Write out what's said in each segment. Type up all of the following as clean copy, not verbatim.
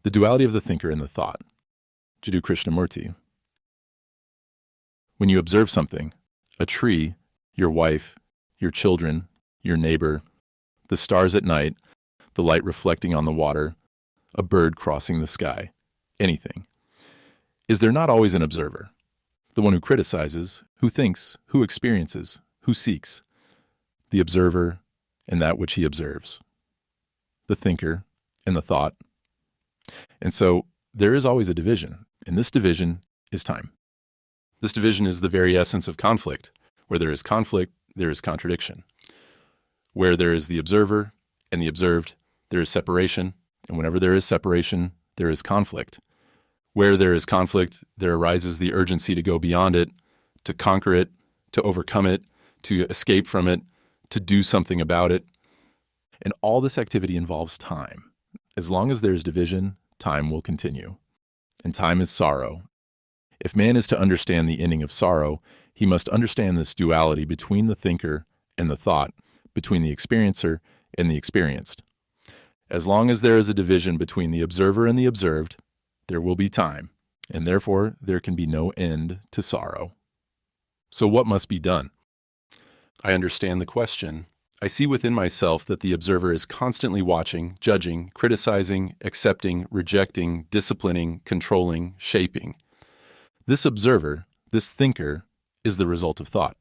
The duality of the thinker and the thought. Jiddu Krishnamurti. When you observe something, a tree, your wife, your children, your neighbor, the stars at night, the light reflecting on the water, a bird crossing the sky, anything, is there not always an observer? The one who criticizes, who thinks, who experiences, who seeks, the observer and that which he observes, the thinker and the thought. And so there is always a division, and this division is time. This division is the very essence of conflict. Where there is conflict, there is contradiction. Where there is the observer and the observed, there is separation, and whenever there is separation, there is conflict. Where there is conflict, there arises the urgency to go beyond it, to conquer it, to overcome it, to escape from it, to do something about it. And all this activity involves time. As long as there is division, time will continue. And time is sorrow. If man is to understand the ending of sorrow, he must understand this duality between the thinker and the thought, between the experiencer and the experienced. As long as there is a division between the observer and the observed, there will be time, and therefore there can be no end to sorrow. So what must be done? I understand the question. I see within myself that the observer is constantly watching, judging, criticizing, accepting, rejecting, disciplining, controlling, shaping. This observer, this thinker, is the result of thought.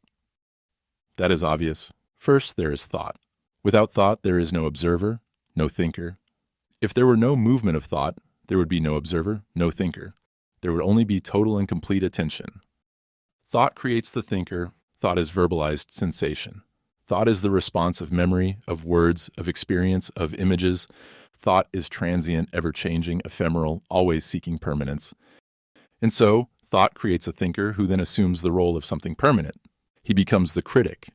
That is obvious. First, there is thought. Without thought, there is no observer, no thinker. If there were no movement of thought, there would be no observer, no thinker. There would only be total and complete attention. Thought creates the thinker. Thought is verbalized sensation. Thought is the response of memory, of words, of experience, of images. Thought is transient, ever-changing, ephemeral, always seeking permanence. And so, thought creates a thinker who then assumes the role of something permanent. He becomes the critic,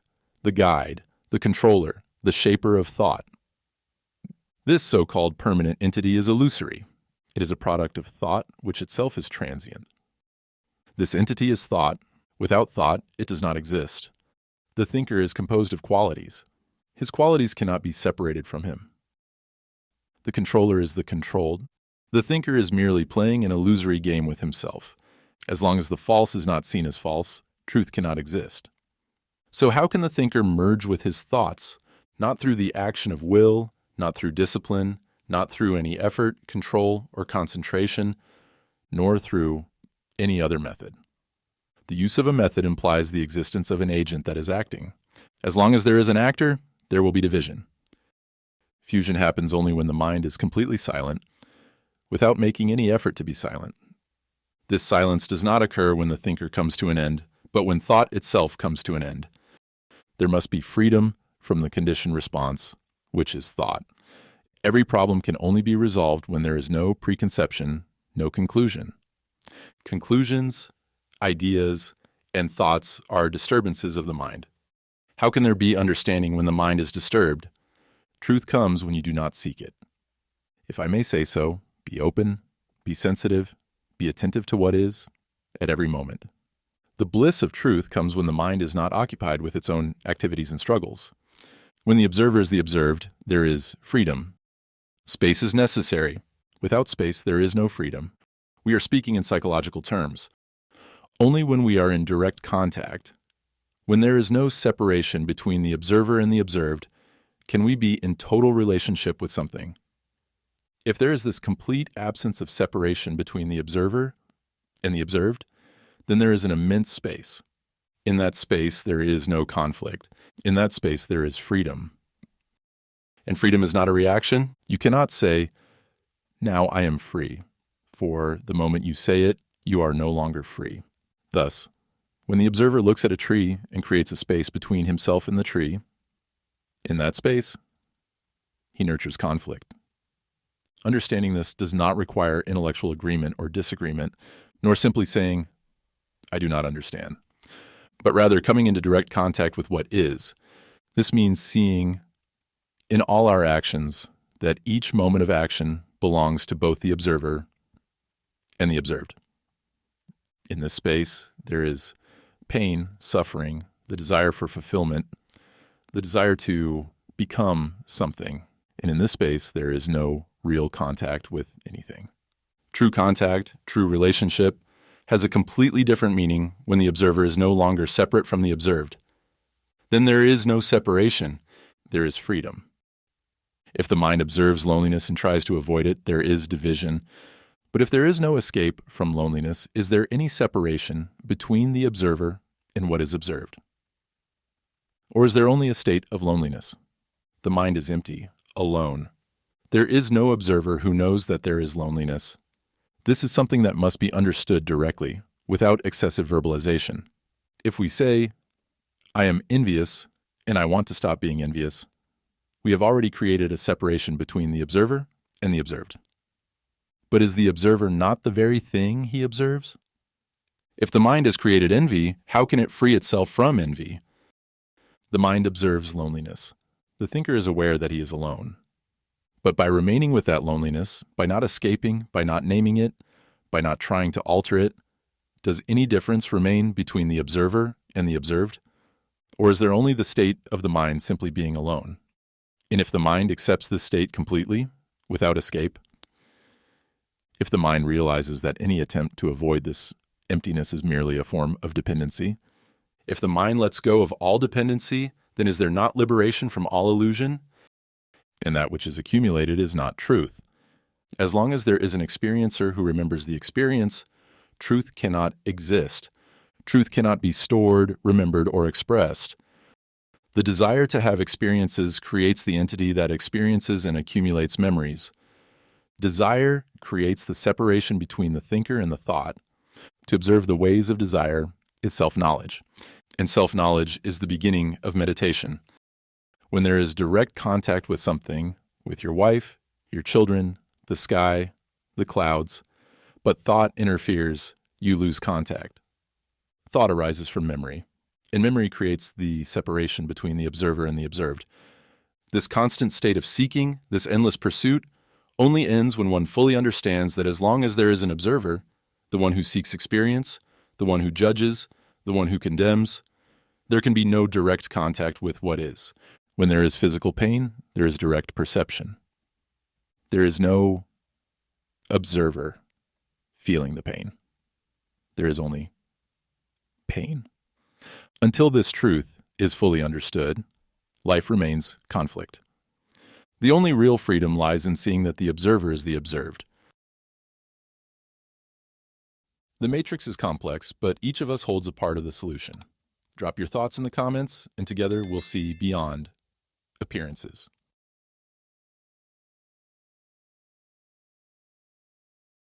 the guide, the controller, the shaper of thought. This so-called permanent entity is illusory. It is a product of thought, which itself is transient. This entity is thought. Without thought, it does not exist. The thinker is composed of qualities. His qualities cannot be separated from him. The controller is the controlled. The thinker is merely playing an illusory game with himself. As long as the false is not seen as false, truth cannot exist. So how can the thinker merge with his thoughts? Not through the action of will, not through discipline, not through any effort, control, or concentration, nor through any other method. The use of a method implies the existence of an agent that is acting. As long as there is an actor, there will be division. Fusion happens only when the mind is completely silent, without making any effort to be silent. This silence does not occur when the thinker comes to an end, but when thought itself comes to an end. There must be freedom from the conditioned response, which is thought. Every problem can only be resolved when there is no preconception, no conclusion. Conclusions, ideas, and thoughts are disturbances of the mind. How can there be understanding when the mind is disturbed? Truth comes when you do not seek it. If I may say so, be open, be sensitive, be attentive to what is, at every moment. The bliss of truth comes when the mind is not occupied with its own activities and struggles. When the observer is the observed, there is freedom. Space is necessary. Without space, there is no freedom. We are speaking in psychological terms. Only when we are in direct contact, when there is no separation between the observer and the observed, can we be in total relationship with something. If there is this complete absence of separation between the observer and the observed, then there is an immense space. In that space, there is no conflict. In that space, there is freedom. And freedom is not a reaction. You cannot say, "Now I am free," for the moment you say it, you are no longer free. Thus, when the observer looks at a tree and creates a space between himself and the tree, in that space, he nurtures conflict. Understanding this does not require intellectual agreement or disagreement, nor simply saying, "I do not understand," but rather coming into direct contact with what is. This means seeing in all our actions that each moment of action belongs to both the observer and the observed. In this space, there is pain, suffering, the desire for fulfillment, the desire to become something. And in this space, there is no real contact with anything. True contact, true relationship, has a completely different meaning when the observer is no longer separate from the observed. Then there is no separation, there is freedom. If the mind observes loneliness and tries to avoid it, there is division. But if there is no escape from loneliness, is there any separation between the observer and what is observed? Or is there only a state of loneliness? The mind is empty, alone. There is no observer who knows that there is loneliness. This is something that must be understood directly, without excessive verbalization. If we say, I am envious, and I want to stop being envious, we have already created a separation between the observer and the observed. But is the observer not the very thing he observes? If the mind has created envy, how can it free itself from envy? The mind observes loneliness. The thinker is aware that he is alone. But by remaining with that loneliness, by not escaping, by not naming it, by not trying to alter it, does any difference remain between the observer and the observed? Or is there only the state of the mind simply being alone? And if the mind accepts this state completely, without escape, if the mind realizes that any attempt to avoid this emptiness is merely a form of dependency, if the mind lets go of all dependency, then is there not liberation from all illusion? And that which is accumulated is not truth. As long as there is an experiencer who remembers the experience, truth cannot exist. Truth cannot be stored, remembered, or expressed. The desire to have experiences creates the entity that experiences and accumulates memories. Desire creates the separation between the thinker and the thought. To observe the ways of desire is self-knowledge, and self-knowledge is the beginning of meditation. When there is direct contact with something, with your wife, your children, the sky, the clouds, but thought interferes, you lose contact. Thought arises from memory, and memory creates the separation between the observer and the observed. This constant state of seeking, this endless pursuit, only ends when one fully understands that as long as there is an observer, the one who seeks experience, the one who judges, the one who condemns, there can be no direct contact with what is. When there is physical pain, there is direct perception. There is no observer feeling the pain. There is only pain. Until this truth is fully understood, life remains conflict. The only real freedom lies in seeing that the observer is the observed. The matrix is complex, but each of us holds a part of the solution. Drop your thoughts in the comments, and together we'll see beyond appearances.